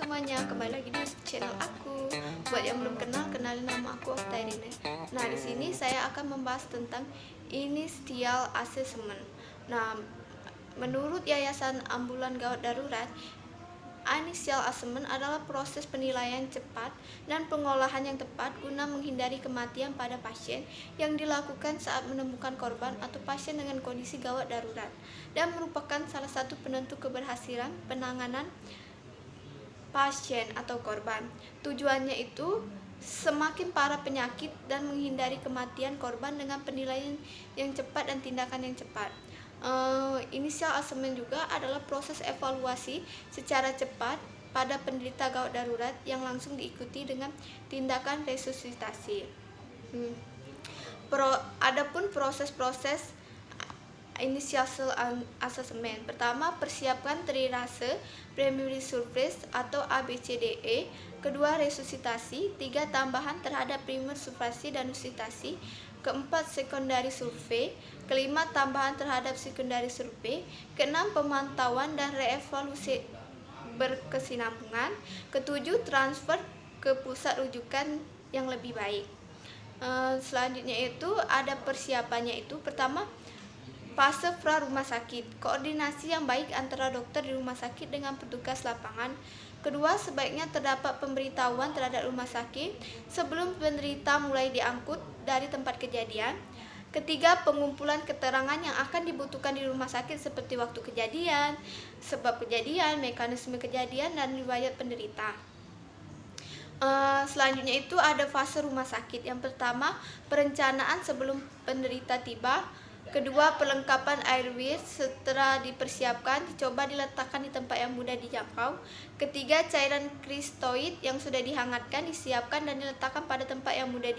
semuanya, kembali lagi di channel aku. Buat yang belum kenal, kenalin nama aku Oktairine. Nah, di sini saya akan membahas tentang initial assessment. Nah, menurut Yayasan Ambulan Gawat Darurat, initial assessment adalah proses penilaian cepat dan pengolahan yang tepat guna menghindari kematian pada pasien yang dilakukan saat menemukan korban atau pasien dengan kondisi gawat darurat, dan merupakan salah satu penentu keberhasilan penanganan pasien atau korban. Tujuannya itu semakin parah penyakit dan menghindari kematian korban dengan penilaian yang cepat dan tindakan yang cepat. Initial assessment juga adalah proses evaluasi secara cepat pada penderita gawat darurat yang langsung diikuti dengan tindakan resusitasi. Adapun proses-proses initial assessment. Pertama, persiapkan triase, primary surface atau ABCDE. Kedua, resusitasi. Tiga, tambahan terhadap primer survasi dan resusitasi. Keempat, secondary survei. Kelima, tambahan terhadap secondary survei. Keenam, pemantauan dan reevaluasi berkesinambungan. Ketujuh, transfer ke pusat rujukan yang lebih baik. Selanjutnya itu ada persiapannya itu. Pertama, fase pra rumah sakit, koordinasi yang baik antara dokter di rumah sakit dengan petugas lapangan. Kedua, sebaiknya terdapat pemberitahuan terhadap rumah sakit sebelum penderita mulai diangkut dari tempat kejadian. Ketiga, pengumpulan keterangan yang akan dibutuhkan di rumah sakit seperti waktu kejadian, sebab kejadian, mekanisme kejadian, dan riwayat penderita. Selanjutnya itu ada fase rumah sakit. Yang pertama, perencanaan sebelum penderita tiba. Kedua, perlengkapan airway setelah dipersiapkan dicoba diletakkan di tempat yang mudah dijangkau. Ketiga, cairan kristoid yang sudah dihangatkan disiapkan dan diletakkan pada tempat yang mudah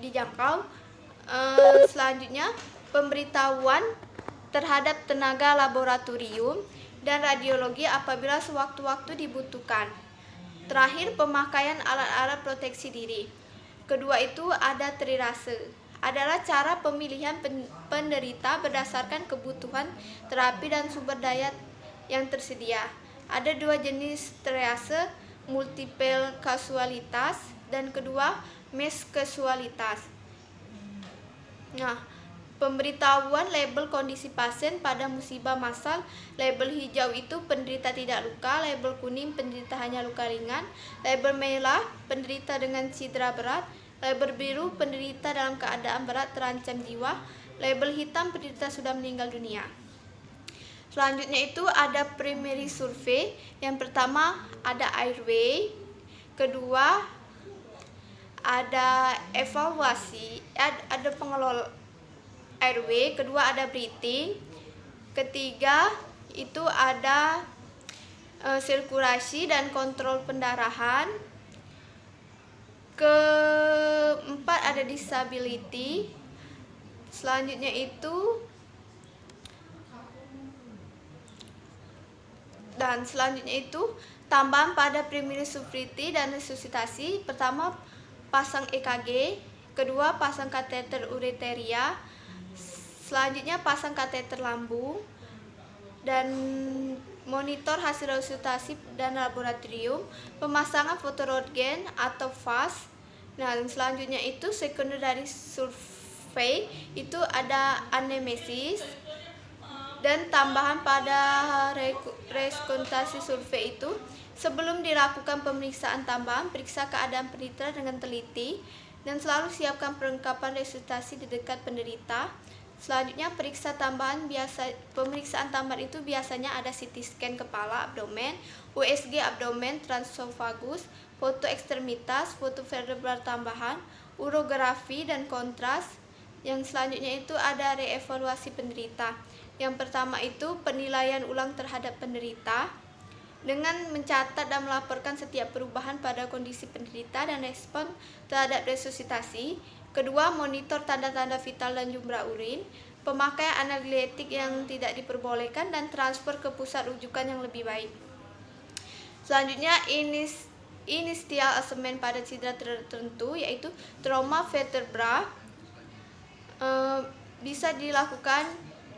dijangkau. Selanjutnya, pemberitahuan terhadap tenaga laboratorium dan radiologi apabila sewaktu-waktu dibutuhkan. Terakhir, pemakaian alat-alat proteksi diri. Kedua itu ada triase, adalah cara pemilihan penderita berdasarkan kebutuhan terapi dan sumber daya yang tersedia. Ada dua jenis triase, multiple kasualitas dan kedua mass kasualitas. Nah, pemberitahuan label kondisi pasien pada musibah massal. Label hijau itu penderita tidak luka, label kuning penderita hanya luka ringan, label merah penderita dengan cedera berat, label biru penderita dalam keadaan berat terancam jiwa, label hitam penderita sudah meninggal dunia. Selanjutnya itu ada primary survey. Yang pertama ada airway, kedua ada evaluasi, ada pengelola airway, kedua ada breathing, ketiga itu ada sirkulasi dan kontrol pendarahan, keempat ada disability. Selanjutnya itu tambahan pada primary surgery dan resusitasi. Pertama, pasang EKG, kedua pasang kateter ureteria, selanjutnya pasang kateter lambung dan monitor hasil resusitasi dan laboratorium, pemasangan fotorodgen atau FAST. Nah, selanjutnya itu secondary survey, itu ada anemesis, dan tambahan pada rekonstruksi survei itu sebelum dilakukan pemeriksaan tambahan, periksa keadaan penderita dengan teliti dan selalu siapkan perlengkapan resusitasi di dekat penderita. Selanjutnya pemeriksaan tambahan itu biasanya ada CT scan kepala, abdomen, USG abdomen, transofagus, foto ekstremitas, foto vertebral tambahan, urografi dan kontras. Yang selanjutnya itu ada reevaluasi penderita. Yang pertama itu penilaian ulang terhadap penderita dengan mencatat dan melaporkan setiap perubahan pada kondisi penderita dan respon terhadap resusitasi. Kedua, monitor tanda-tanda vital dan jumlah urin, pemakaian analgetik yang tidak diperbolehkan, dan transfer ke pusat rujukan yang lebih baik. Selanjutnya, initial assessment pada cedera tertentu yaitu trauma vertebra. Bisa dilakukan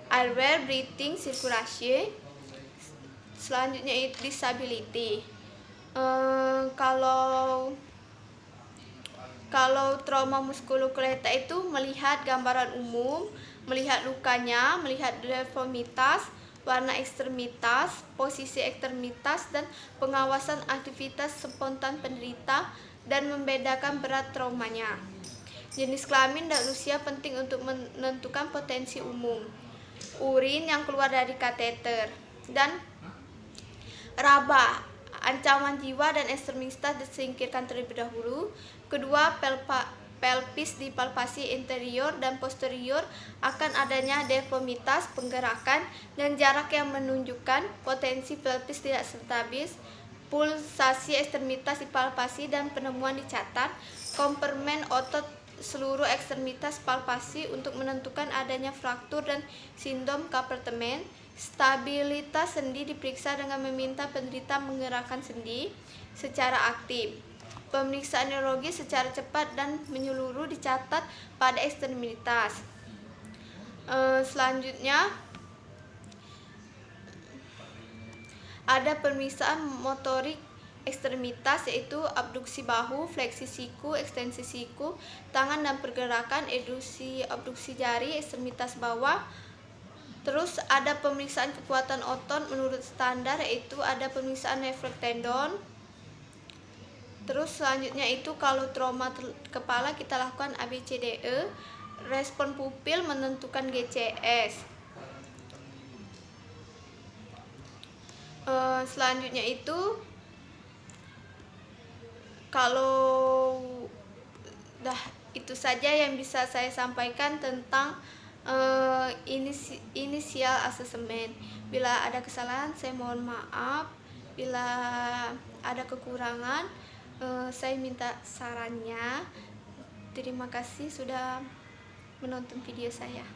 airway, breathing, sirkulasi. Selanjutnya disability. Kalau trauma muskuloskeletal itu melihat gambaran umum, melihat lukanya, melihat deformitas, warna ekstremitas, posisi ekstremitas, dan pengawasan aktivitas spontan penderita, dan membedakan berat traumanya. Jenis kelamin dan usia penting untuk menentukan potensi umum. Urin yang keluar dari kateter. Dan raba, ancaman jiwa dan ekstremitas disingkirkan terlebih dahulu. Kedua, pelvis dipalpasi interior dan posterior akan adanya deformitas penggerakan dan jarak yang menunjukkan potensi pelvis tidak stabil. Pulsasi ekstremitas dipalpasi dan penemuan dicatat. Kompartemen otot seluruh ekstremitas palpasi untuk menentukan adanya fraktur dan sindrom kompartemen. Stabilitas sendi diperiksa dengan meminta penderita menggerakkan sendi secara aktif. Pemeriksaan neurologi secara cepat dan menyeluruh dicatat pada ekstremitas. Selanjutnya ada pemeriksaan motorik ekstremitas, yaitu abduksi bahu, fleksi siku, ekstensi siku, tangan dan pergerakan, abduksi jari, ekstremitas bawah. Terus ada pemeriksaan kekuatan otot menurut standar, yaitu ada pemeriksaan refleks tendon. Terus selanjutnya itu kalau trauma kepala kita lakukan ABCDE. Respon pupil menentukan GCS. Selanjutnya itu kalau itu saja yang bisa saya sampaikan tentang inisial asesmen. Bila ada kesalahan saya mohon maaf, bila ada kekurangan saya minta sarannya. Terima kasih sudah menonton video saya.